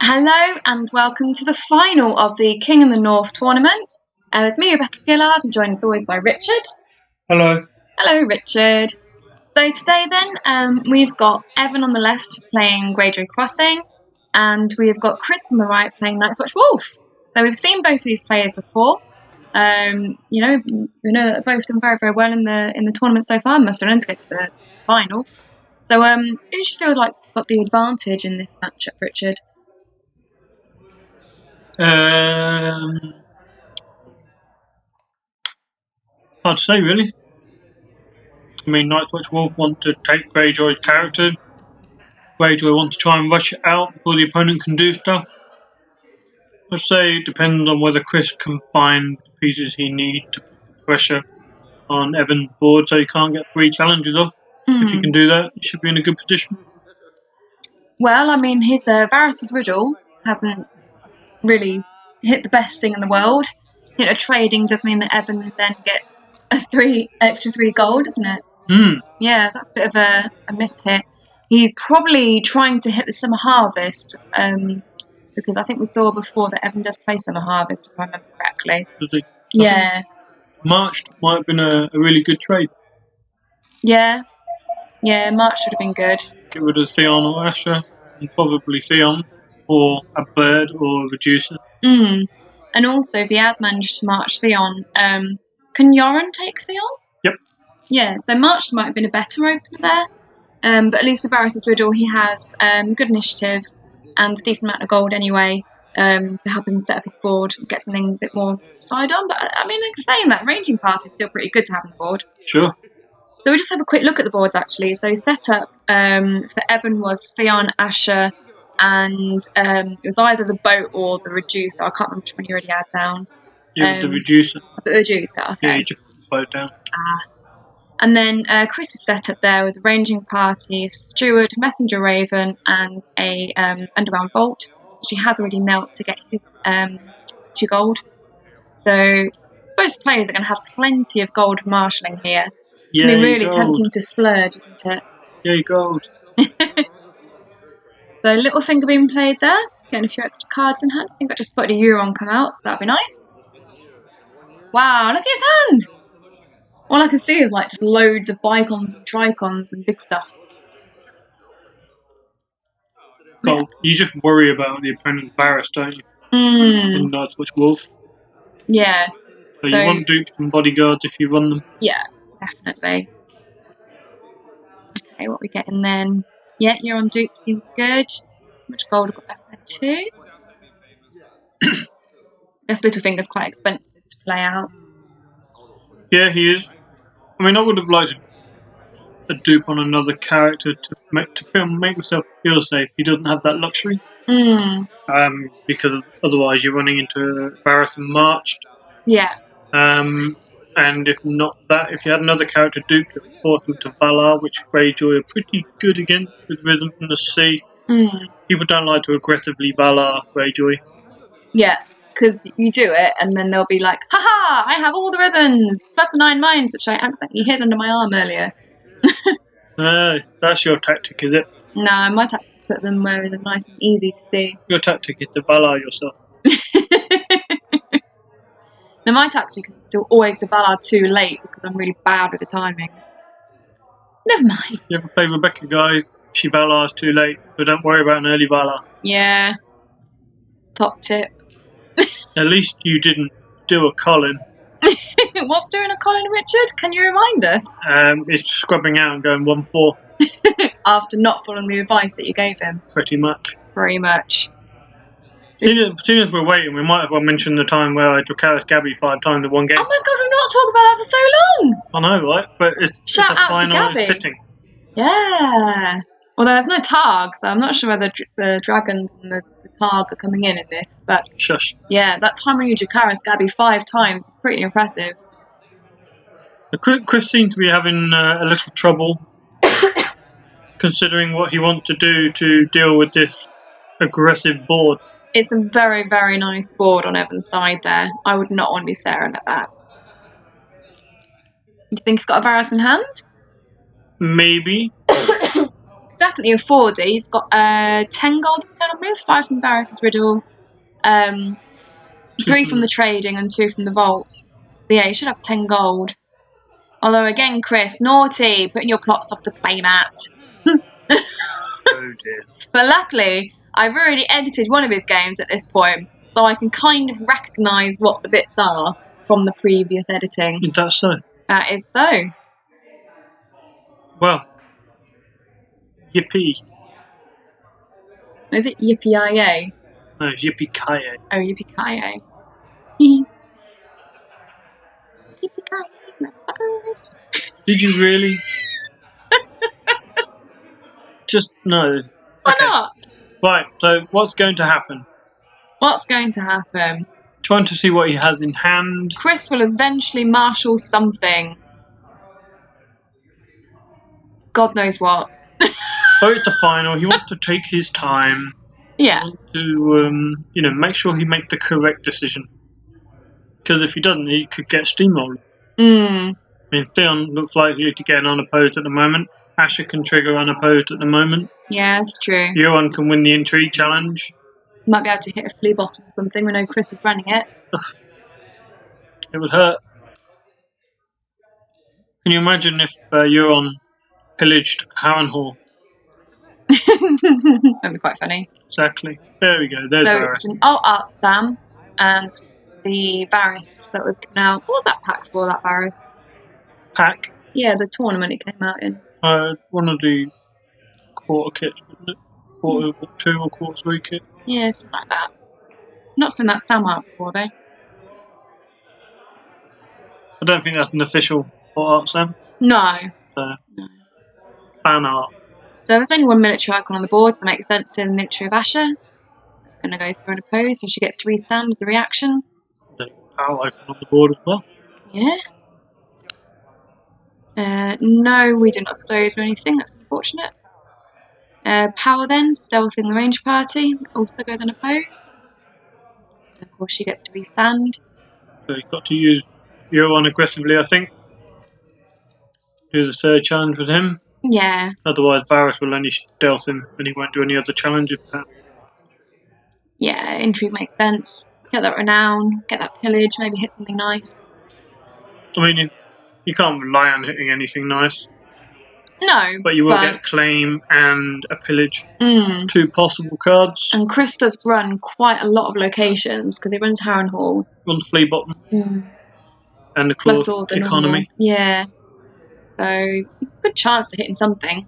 Hello and welcome to the final of the King in the North tournament. With me, Rebecca Gillard, and joined as always by Richard. Hello. Hello, Richard. So today then, we've got Evan on the left playing Greyjoy Crossing, and we've got Chris on the right playing Night's Watch Wolf. So we've seen both of these players before. We know that they've both done very, very well in the tournament so far. Must have known to get to the final. So who do you feel like has got the advantage in this matchup, Richard? Hard to say, really. I mean, Night's Watch Wolf want to take Greyjoy's character. Greyjoy wants to try and rush it out before the opponent can do stuff. I'd say it depends on whether Chris can find the pieces he needs to put pressure on Evan's board so he can't get 3 challenges off. If he can do that, he should be in a good position. Well, I mean, his Varys' Riddle hasn't really hit the best thing in the world. Trading does mean that Evan then gets extra 3 gold, isn't it? Yeah, that's a bit of a miss hit. He's probably trying to hit the Summer Harvest, because I think we saw before that Evan does play Summer Harvest, if I remember correctly. Does he? Yeah. March might have been a really good trade. Yeah, March would have been good. Get rid of Theon or Asher, and probably Theon, or a bird or a reducer. And also, if he had managed to march Theon, can Yoren take Theon? Yep. Yeah, so March might have been a better opener there. But at least with Varys' Riddle, he has good initiative and a decent amount of gold anyway to help him set up his board and get something a bit more side on. But I mean, saying that, Ranging Party is still pretty good to have on the board. Sure. So we just have a quick look at the boards actually. So set up for Evan was Theon, Asher, and it was either the boat or the reducer. I can't remember which one you already had down. Yeah, the reducer. The reducer, okay. Yeah, you just put the boat down. And then Chris is set up there with the Ranging Party, Steward, Messenger Raven, and a Underground Bolt. She has already knelt to get his 2 gold. So both players are going to have plenty of gold marshalling here. It's going to be really tempting to splurge, isn't it? Yay, gold. So Littlefinger being played there, getting a few extra cards in hand. I think I just spotted a Euron come out, so that'd be nice. Wow, look at his hand! All I can see is like just loads of Bicons and Tricons and big stuff. Gold. Yeah. You just worry about the opponent's Varys, don't you? In Night's Watch Wolf. Yeah. So you want dupes and bodyguards if you run them. Yeah, definitely. Okay, what are we getting then? Yeah, you're on dupe, seems good. How much gold have got left there too? I guess Littlefinger's quite expensive to play out. Yeah, he is. I mean, I would have liked a dupe on another character to make myself feel safe. He doesn't have that luxury. Because otherwise you're running into Varys and March. Yeah. And if not that, if you had another character dupe, you force them to Valar, which Greyjoy are pretty good against with Rhythm from the Sea. People don't like to aggressively Valar Greyjoy. Yeah, because you do it, and then they'll be like, haha, I have all the resins, plus 9 mines, which I accidentally hid under my arm earlier. That's your tactic, is it? No, my tactic is to put them where they're nice and easy to see. Your tactic is to Valar yourself. Now, my tactic is still always to Valar too late, because I'm really bad with the timing. Never mind. You ever play Rebecca, guys? She Valars too late, but don't worry about an early Valar. Yeah. Top tip. At least you didn't do a Colin. What's doing a Colin, Richard? Can you remind us? It's scrubbing out and going 1-4. After not following the advice that you gave him? Pretty much. Very much. Seeing as we're waiting, we might as well mention the time where I Dracarys Gabby 5 times in one game. Oh my god, we've not talked about that for so long! I know, right? But it's a final fitting. Yeah. Well, there's no Targ, so I'm not sure whether the dragons and the Targ are coming in this. But shush. Yeah, that time when you Dracarys Gabby 5 times is pretty impressive. Chris seems to be having a little trouble considering what he wants to do to deal with this aggressive board. It's a very, very nice board on Evan's side there. I would not want to be staring at that. Do you think he's got a Varys in hand? Maybe. Don't definitely a 4D. He's got 10 gold this turn on move, 5 from Varys' Riddle, 3 from the trading and 2 from the vaults. So yeah, you should have 10 gold. Although again, Chris, naughty, putting your plots off the playmat. Oh dear. But luckily, I've already edited one of his games at this point, so I can kind of recognise what the bits are from the previous editing. Is that so? That is so. Well, yippee. Is it Yippee-I-A? No, yippee-ki-yay. Oh, Yippee-ki-yay. Yippee-ki-yay, motherfuckers. Did you really? Just no. Why Okay. not? Right, so what's going to happen? What's going to happen? Trying to see what he has in hand. Chris will eventually marshal something. God knows what. Oh, it's the final. He wants to take his time. Yeah. To make sure he makes the correct decision. Because if he doesn't, he could get steamrolled. I mean, Theon looks likely to get an unopposed at the moment. Asher can trigger unopposed at the moment. Yeah, it's true. Euron can win the intrigue challenge. Might be able to hit a flea bottom or something. We know Chris is running it. It would hurt. Can you imagine if Euron pillaged Harrenhal? That'd be quite funny. Exactly. There we go. There's so Varys. it's an alt art Sam and the Varys that was given out. What was that pack for, that Varys? Pack. Yeah, the tournament it came out in. One of the quarter kits, wasn't it? Quarter 2 or quarter 3 kit. Yeah, something like that. Not seen that Sam out before though. I don't think that's an official art, Sam. No. Fan art. So there's only one military icon on the board, so it makes sense to the military of Asher. It's going to go through an oppose, so she gets to restand as a reaction. The power icon on the board as well. Yeah. No, we do not sows or anything. That's unfortunate. Power then, stealthing the range party, also goes unopposed. And of course, she gets to restand. So you've got to use Euron aggressively, I think. Do the third challenge with him. Yeah. Otherwise, Varys will only stealth him and he won't do any other challenges. Yeah, intrigue makes sense. Get that renown, get that pillage, maybe hit something nice. I mean, you can't rely on hitting anything nice. No. But you will get claim and a pillage. 2 possible cards. And Chris does run quite a lot of locations because he runs Harrenhal. Runs Flea Bottom. And of Plus course, all the economy. Normal. Yeah. So, good chance of hitting something.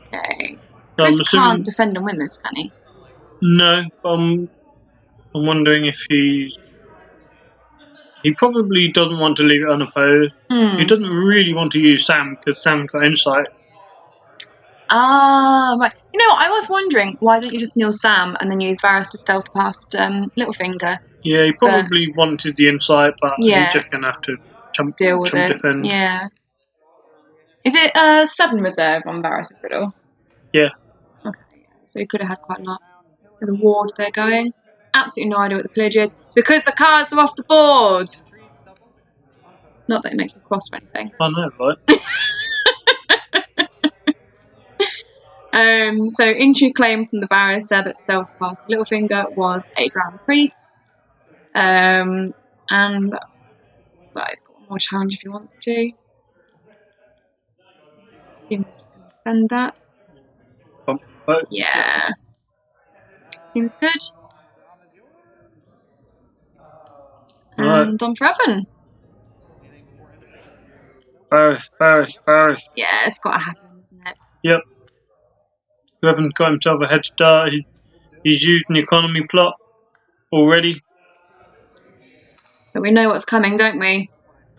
Okay. So Chris can't defend and win this, can he? No, I'm wondering if he probably doesn't want to leave it unopposed. He doesn't really want to use Sam because Sam's got insight. Ah, right. You know what? I was wondering, why don't you just kneel Sam and then use Varys to stealth past Littlefinger? Yeah, he probably wanted the insight, but yeah, he's just going to have to deal with it. defend. Yeah. Is it 7 reserve on Varys' Riddle? Yeah. Okay, so he could have had quite a lot. There's a ward there going. Absolutely no idea what the pillage is because the cards are off the board. Not that it makes a cross or anything. I know, right? So intrigue claim from the Varys said that stealth past Littlefinger was a drowned priest. And well, he's got one more challenge if he wants to. Seems to defend that. Yeah. Seems good. And on for Evan. Varys. Yeah, it's got to happen, isn't it? Yep. Evan's got himself a head start. He's used an economy plot already. But we know what's coming, don't we?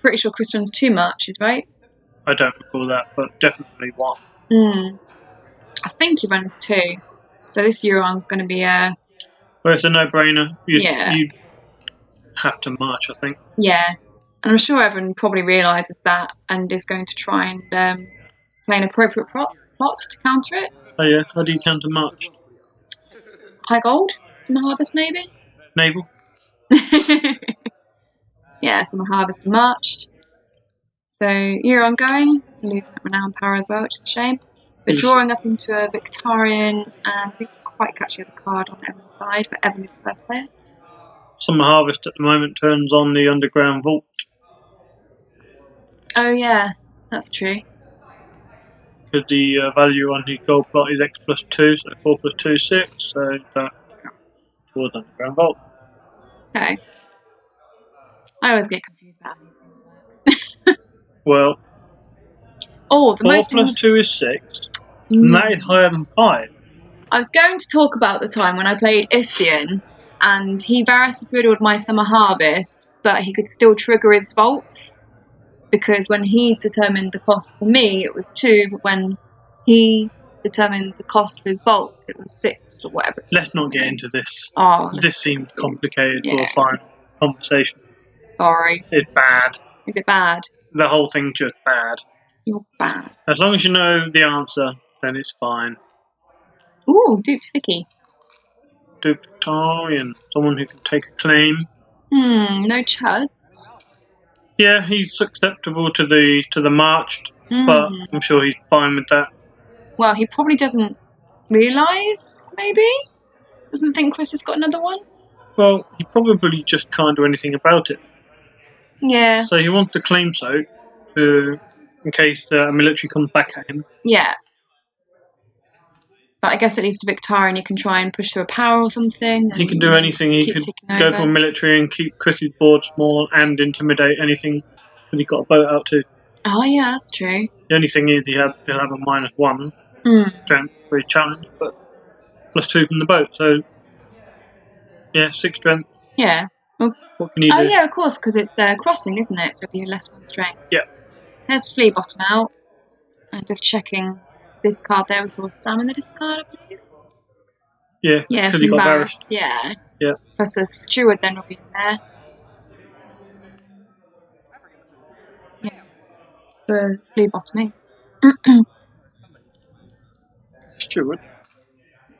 Pretty sure Chris runs 2 marches, right? I don't recall that, but definitely 1. I think he runs 2. So this Euron's going to be a... Well, it's a no-brainer. You have to march, I think. Yeah. And I'm sure Evan probably realises that and is going to try and play an appropriate plot to counter it. Oh yeah, how do you counter march? High gold? Some harvest maybe? Naval? Yeah, some harvest marched. So Euron going, losing that renown power as well, which is a shame. But Yes. drawing up into a Victarion, and I didn't quite catch the other card on Evan's side, but Evan is the first player. Summer Harvest at the moment turns on the Underground Vault. Oh yeah, that's true. Because the value on the gold plot is X plus 2, so 4 plus 2 is 6, so that towards Underground Vault. Okay. I always get confused about how these things work. Well, Oh, the 4 most. plus 2 is 6, and that is higher than 5. I was going to talk about the time when I played Istheon, and he Varys riddled my Summer Harvest, but he could still trigger his vaults, because when he determined the cost for me, it was 2, but when he determined the cost for his vaults, it was 6 or whatever. Let's not get into this. Oh, This seems complicated for Yeah. a final conversation. sorry. It's bad. Is it bad? The whole thing's just bad. You're bad. As long as you know the answer, then it's fine. Ooh, duped Vicky. Duke Victorian, someone who can take a claim. No chuds. Yeah, he's acceptable to the marched, but I'm sure he's fine with that. Well, he probably doesn't realise, maybe? Doesn't think Chris has got another one? Well, he probably just can't do anything about it. Yeah. So he wants to claim so, in case a military comes back at him. Yeah. But I guess at least a Victarion you can try and push through a power or something. He can do anything. He could go for a military and keep Chris's board small and intimidate anything, because he's got a boat out too. Oh yeah, that's true. The only thing is he'll have a -1 strength for his challenge, but +2 from the boat. So yeah, 6 strength. Yeah. Well, what can he do? Oh yeah, of course, because it's crossing, isn't it? So it'll be less 1 strength. Yeah. There's Flea Bottom out. And just checking this card there. We saw Sam in the discard, I believe. Yeah, Yeah, because he from got Varys. Varys. Yeah. Yeah. Plus a steward then will be there. Yeah. For Flea Bottoming. Steward.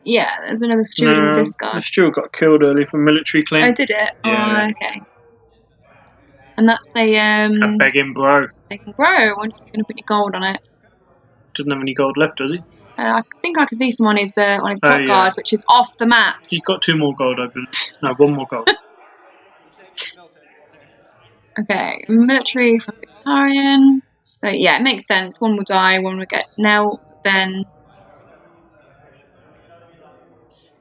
Yeah, there's another steward in the The discard. steward got killed early from military claim. Oh, did it? Yeah. Oh, okay. And that's a A begging bro. they can grow. I wonder if you're going to put any gold on it. Doesn't have any gold left, does he? I think I can see some on his pot yeah. card, which is off the mat. He's got 2 more gold open. No, 1 more gold. Okay, military from Victarion. So yeah, it makes sense. One will die, one will get knelt, then.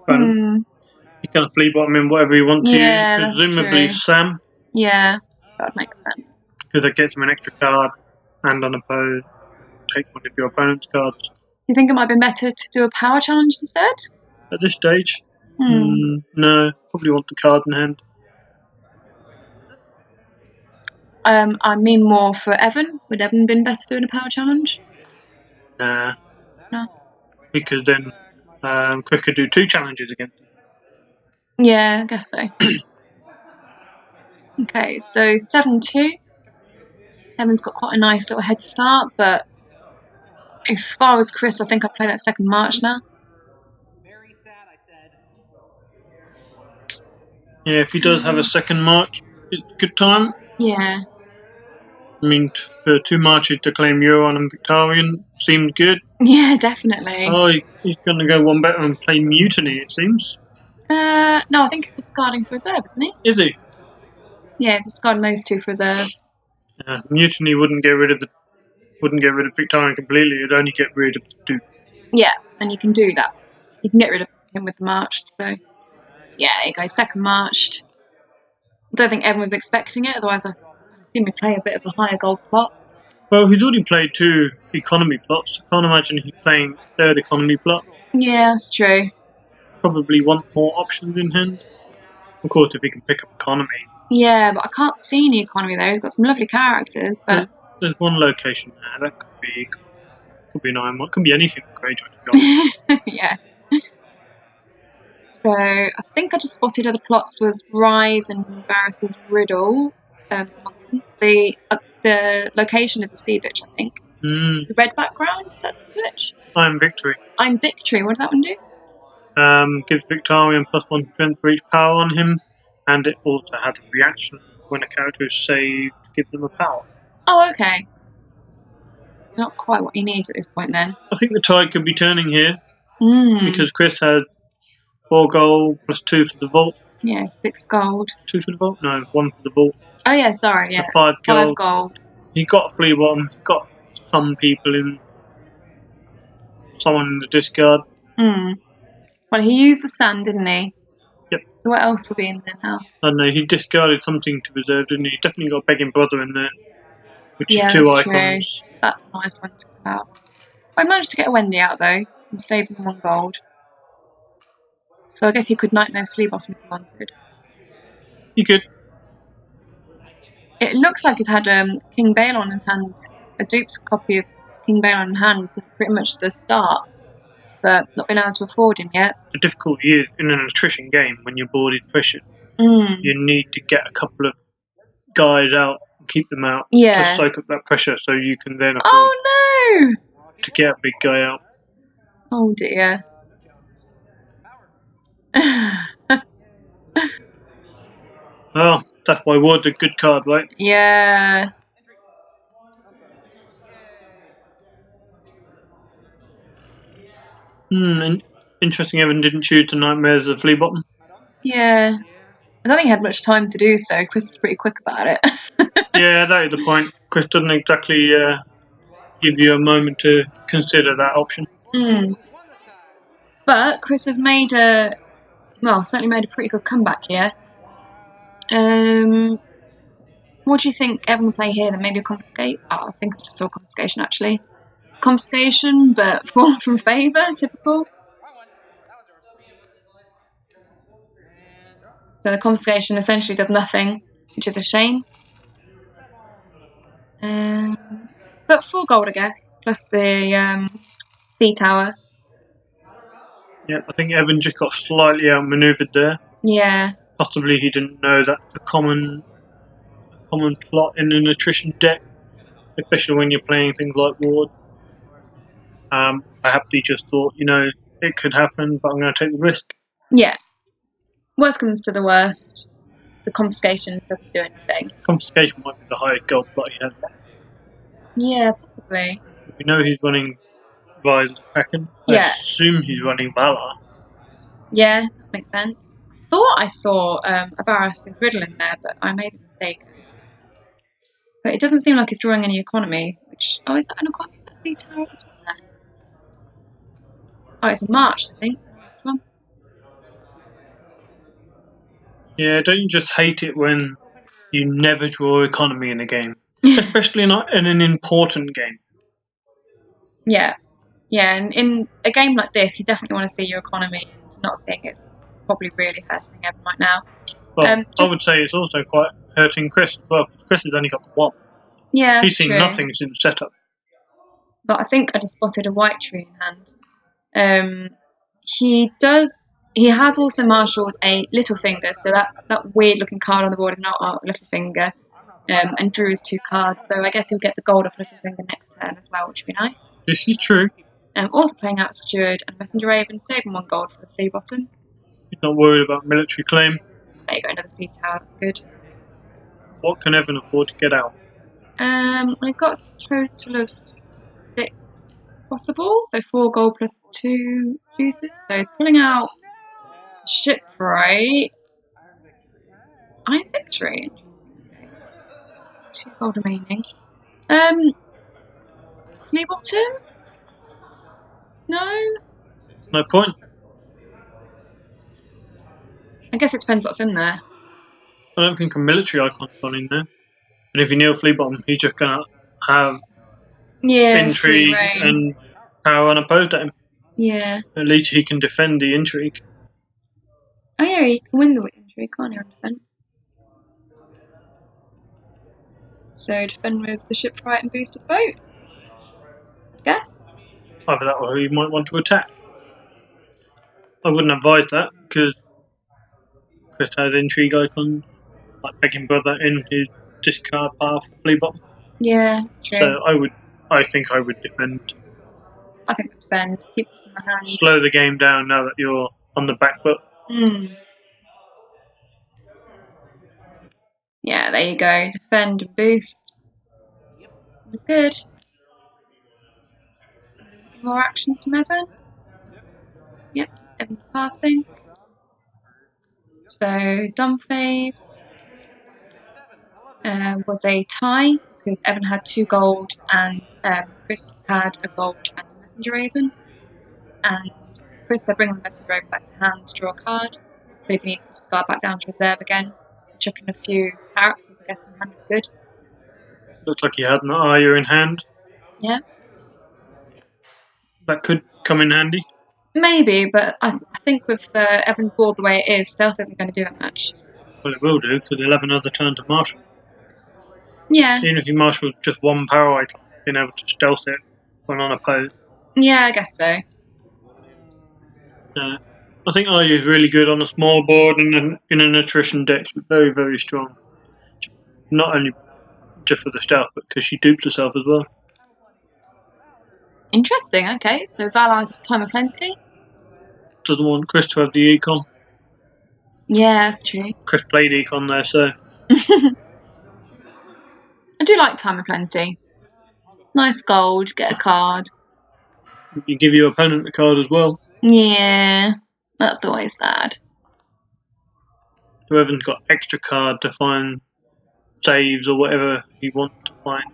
He can flea bottom in whatever he wants to. Yeah, that's Presumably true. Sam, Yeah, that would make sense. because that gets him an extra card and unopposed. Take one of your opponent's cards. You think it might have been better to do a power challenge instead? At this stage, no. Probably want the card in hand. I mean more for Evan. Would Evan been better doing a power challenge? Nah. No. Because then Chris could do 2 challenges against him. Yeah, I guess so. Okay, so 7-2. Evan's got quite a nice little head start, but if I was Chris, I think I'd play that second march now. Yeah, if he does have a second march, it's a good time. Yeah. I mean, for 2 marches to claim Euron and Victarion seemed good. Yeah, definitely. Oh, he's going to go one better and play Mutiny, it seems. No, I think he's discarding for reserve, isn't he? Is he? Yeah, discarding those 2 for reserve. Mutiny wouldn't get rid of Victarion completely. It'd only get rid of the Duke. Yeah, and you can do that. You can get rid of him with the marched, so yeah, there you go, second marched. I don't think everyone's expecting it, otherwise I assume we play a bit of a higher gold plot. Well, he's already played 2 economy plots. I can't imagine he's playing 3rd economy plot. Yeah, that's true. Probably want more options in hand. Of course, if he can pick up economy. Yeah, but I can't see any economy there. He's got some lovely characters, but There's one location there. That could be an iron one. Could be anything with Greyjoy, to be honest. yeah. So I think I just spotted other plots was Rise and Varys' Riddle. The location is a sea bitch, I think. The red background, is that sea bitch? I'm Victory. I'm Victory. What did that one do? Gives Victarion +1 strength for each power on him, and it also has a reaction when a character is saved to give them a power. Oh, okay. not quite what he needs at this point then. I think the tide could be turning here because Chris had 4 gold plus 2 for the vault. Yeah, 6 gold. 2 for the vault? No, 1 for the vault. Oh yeah, sorry, So yeah. 5 gold. 5 gold. He got a flea bottom, got some people in, someone in the discard. Well, he used the sand, didn't he? Yep. So what else will be in there now? I don't know, he discarded something to reserve, didn't he? Definitely got Begging Brother in there, which Yeah, is 2 that's icons. true. That's a nice one to pull out. I managed to get a Wendy out though and save him 1 gold. So I guess he could Nightmare's Flea Bottom if he wanted. He could. It looks like he's had King Balon in hand, a duped copy of King Balon in hand since pretty much the start, but not been able to afford him yet. The difficulty is in an attrition game when you're boarded pressured, Mm. you need to get a couple of guys out and keep them out Yeah. to soak up that pressure so you can then afford Oh to get a big guy out. no! Oh dear. Well, that's why Ward's a good card, right? Yeah. And interesting Evan didn't choose the Nightmares of Flea Bottom. Yeah. I don't think he had much time to do so. Chris is pretty quick about it. Yeah, that is the point. Chris doesn't exactly give you a moment to consider that option. But Chris has made certainly made a pretty good comeback here. What do you think Evan will play here? Then maybe a confiscate? Oh, I think I just saw confiscation actually. Confiscation, but fallen from favour, typical. So the confiscation essentially does nothing, which is a shame. But 4 gold, I guess, plus the sea tower. Yeah, I think Evan just got slightly outmaneuvered there. Yeah. Possibly he didn't know that a common plot in an attrition deck, especially when you're playing things like Ward. Perhaps he just thought, it could happen, but I'm going to take the risk. Yeah. Worst comes to the worst. The confiscation doesn't do anything. Confiscation might be the highest gold plot he has. Yeah, possibly. We know he's running Rise of Kraken. Yeah. I assume he's running Valar. Yeah, that makes sense. I thought I saw a Varys' Riddle in there, but I made a mistake. But it doesn't seem like it's drawing any economy, which... Oh, is that an economy? Is that sea tower at the top there? Oh, it's a march, I think. This one. Yeah, don't you just hate it when you never draw economy in a game? Especially in an important game. Yeah. Yeah, and in a game like this, you definitely want to see your economy, and not seeing it's probably really hurting Evan right now. Well, I would say it's also quite hurting Chris as well. Chris has only got the 1. Yeah, he's seen true. nothing since setup. But I think I just spotted a white tree in hand. He has also marshalled a Littlefinger, so that weird looking card on the board is not our Littlefinger, and drew his 2 cards, so I guess he'll get the gold off Littlefinger next turn as well, which would be nice. This is true. Also playing out Steward and Messenger Raven, saving 1 gold for the Flea Bottom. He's not worried about military claim. There you go, another sea tower, that's good. What can Evan afford to get out? I've got a total of 6 possible, so 4 gold plus 2 juices. So it's pulling out Shipwright. Iron Victory. Interesting. 2 gold remaining. Flea Bottom? No? No point. I guess it depends what's in there. I don't think a military icon's gone in there. And if you kneel Flea Bottom, he's just going to have intrigue and power unopposed at him. Yeah. At least he can defend the intrigue. Oh yeah, he can win the intrigue, can't he, on defence? So defend with the Shipwright and boost the boat, I guess. Either that or he might want to attack. I wouldn't advise that because Chris has intrigue icons like Begging Brother in his discard pile for Flea Bottom. Yeah, true. So I think I would defend. I think I defend. Keep this in my hands. Slow the game down now that you're on the back foot. Yeah, there you go. Defend and boost. Sounds good. More actions from Evan. Yep, Evan's passing. So done phase was a tie because Evan had 2 gold and Chris had a gold and a messenger raven. And Chris said bring the messenger raven back to hand to draw a card. But if he needs to discard back down to reserve again, chucking a few characters, I guess, in hand would be good. Looks like he had an Arya in hand. Yeah. That could come in handy. Maybe, but I think with Evan's board the way it is, stealth isn't going to do that much. Well, it will do, because he'll have another turn to marshal. Yeah. Even if he marshals just 1 power icon, being able to stealth it when unopposed. Yeah, I guess so. I think Arya is really good on a small board and in an attrition deck. She's very, very strong. Not only just for the stealth, but because she dupes herself as well. Interesting, okay. So Valar to Time of Plenty. Doesn't want Chris to have the econ. Yeah, that's true. Chris played econ there, so. I do like Time of Plenty. Nice gold, get a card. You give your opponent a card as well. Yeah, that's always sad. Whoever's got extra card to find saves or whatever you want to find.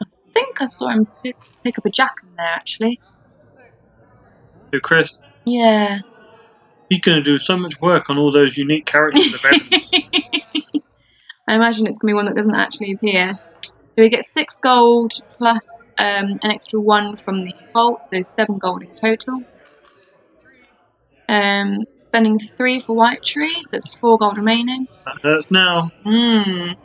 I think I saw him pick up a jack in there, actually. So Chris, Yeah. he's going to do so much work on all those unique characters of Evans. I imagine it's going to be one that doesn't actually appear. So he gets 6 gold plus an extra 1 from the vault, so there's 7 gold in total. Spending 3 for White Tree, so there's 4 gold remaining. That hurts now. I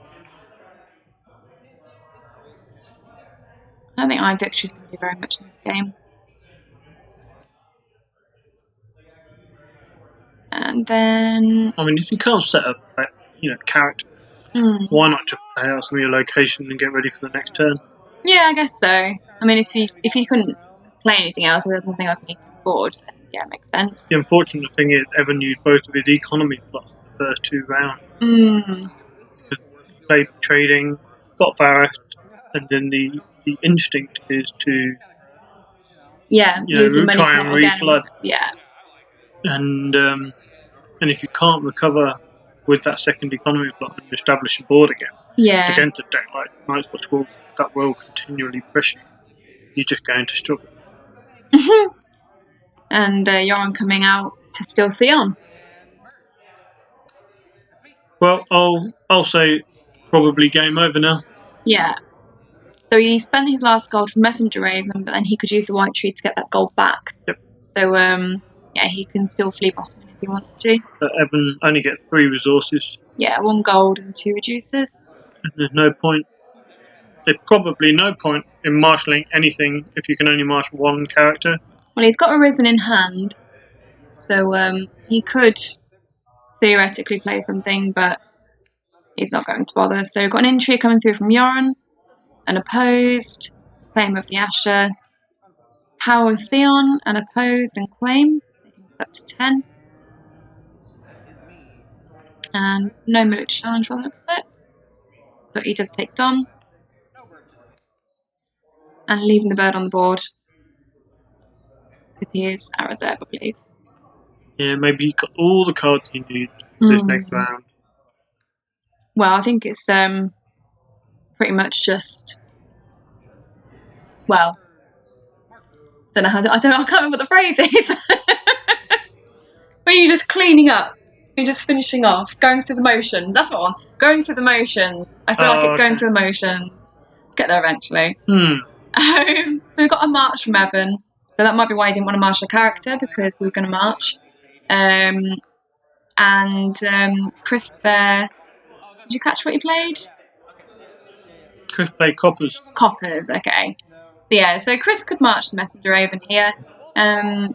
don't think Iron Victory's going to do very much in this game. And then... I mean, if you can't set up that, character, why not just play out some of your location and get ready for the next turn? Yeah, I guess so. I mean, if he couldn't play anything else, or there's nothing else he can afford, then yeah, it makes sense. The unfortunate thing is Evan used both of his economy plots in the first 2 rounds. Because they trading, got Varys, and then the instinct is to use the money try pot and again. reflood. Yeah. And if you can't recover with that second economy block and establish a board again against a deck like Night's Watch Wolf that will continually pressure you, you're just going to struggle. And Yoren coming out to steal Theon. Well, I'll say probably game over now. Yeah. So he spent his last gold for Messenger Raven, but then he could use the White Tree to get that gold back. Yep. So he can still flee bottom if he wants to. But Evan only gets 3 resources. Yeah, 1 gold and 2 reducers. And there's no point. There's probably no point in marshalling anything if you can only marshal 1 character. Well, he's got Arisen in hand, so he could theoretically play something, but he's not going to bother. So we've got an entry coming through from Yoren, an opposed, claim of the Asher, power of Theon, an opposed and claim, taking us up to 10. And no military challenge by the looks of it, but he does take Don. And leaving the bird on the board, because he is at reserve, I believe. Yeah, maybe he got all the cards he needs this next round. Well, I think it's pretty much just, well, I can't remember what the phrase is. When you're just cleaning up, you're just finishing off, going through the motions. That's what I want. Going through the motions. I feel like it's going through the motions. Get there eventually. So we've got a march from Evan. So that might be why he didn't want to march a character, because he was going to march. And Chris there. Did you catch what he played? Chris played Coppers. Coppers, okay. So Chris could march the Messenger Raven here. I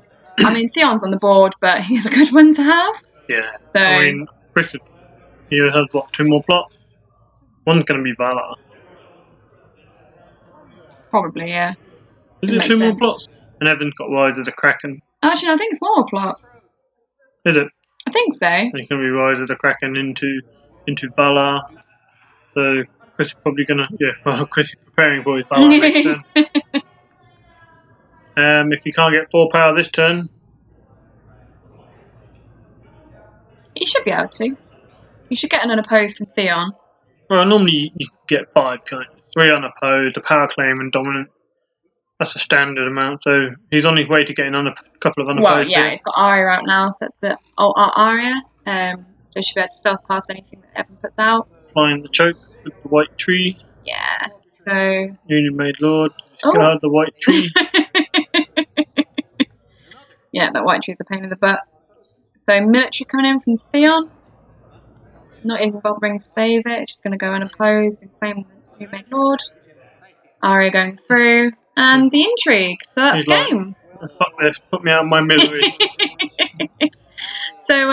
mean, Theon's on the board, but he's a good one to have. Yeah. So, I mean, Chris has what, 2 more plots? One's going to be Valar. Probably, yeah. Is it 2 more plots? And Evan's got Rise of the Kraken. Actually, I think it's more plot. Is it? I think so. It's going to be Rise of the Kraken into Valar. So Chris is probably gonna. Yeah, well, Chris is preparing for his power next turn. If you can't get 4 power this turn, You should be able to. You should get an unopposed from Theon. well, normally you get 5 kind. 3 unopposed, a power claim, and dominant. That's a standard amount. So he's on his way to getting on a couple of unopposed. Well, yeah, here. he's got Arya out now, so that's the Arya. So she should be able to stealth past anything that Evan puts out. Flying the choke with the white tree. Yeah. So. Union Made Lord. Discard the white tree. Yeah, that white tree's a pain in the butt. So military coming in from Theon. Not even bothering to save it. Just going to go unopposed and claim the Union Made Lord. Arya going through. And the intrigue. So that's game. Like, fuck this. Put me out of my misery. So,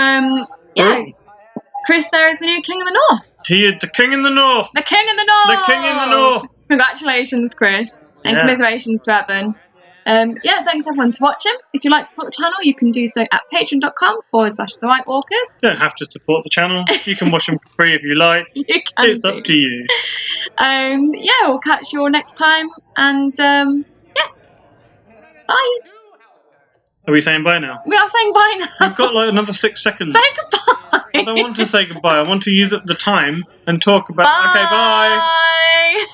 yeah. Chris there is the new King of the North. He is the King in the North. The King in the North. The King in the North. Congratulations, Chris. And commiserations to Evan. Yeah, thanks everyone for watching. If you'd like to support the channel, you can do so at patreon.com/The White Walkers. You don't have to support the channel. You can watch them for free if you like. It's up to you. Yeah, we'll catch you all next time. And yeah, bye. Are we saying bye now? We are saying bye now. We've got like another 6 seconds. Say goodbye. I don't want to say goodbye. I want to use the time and talk about. Bye. Okay, bye.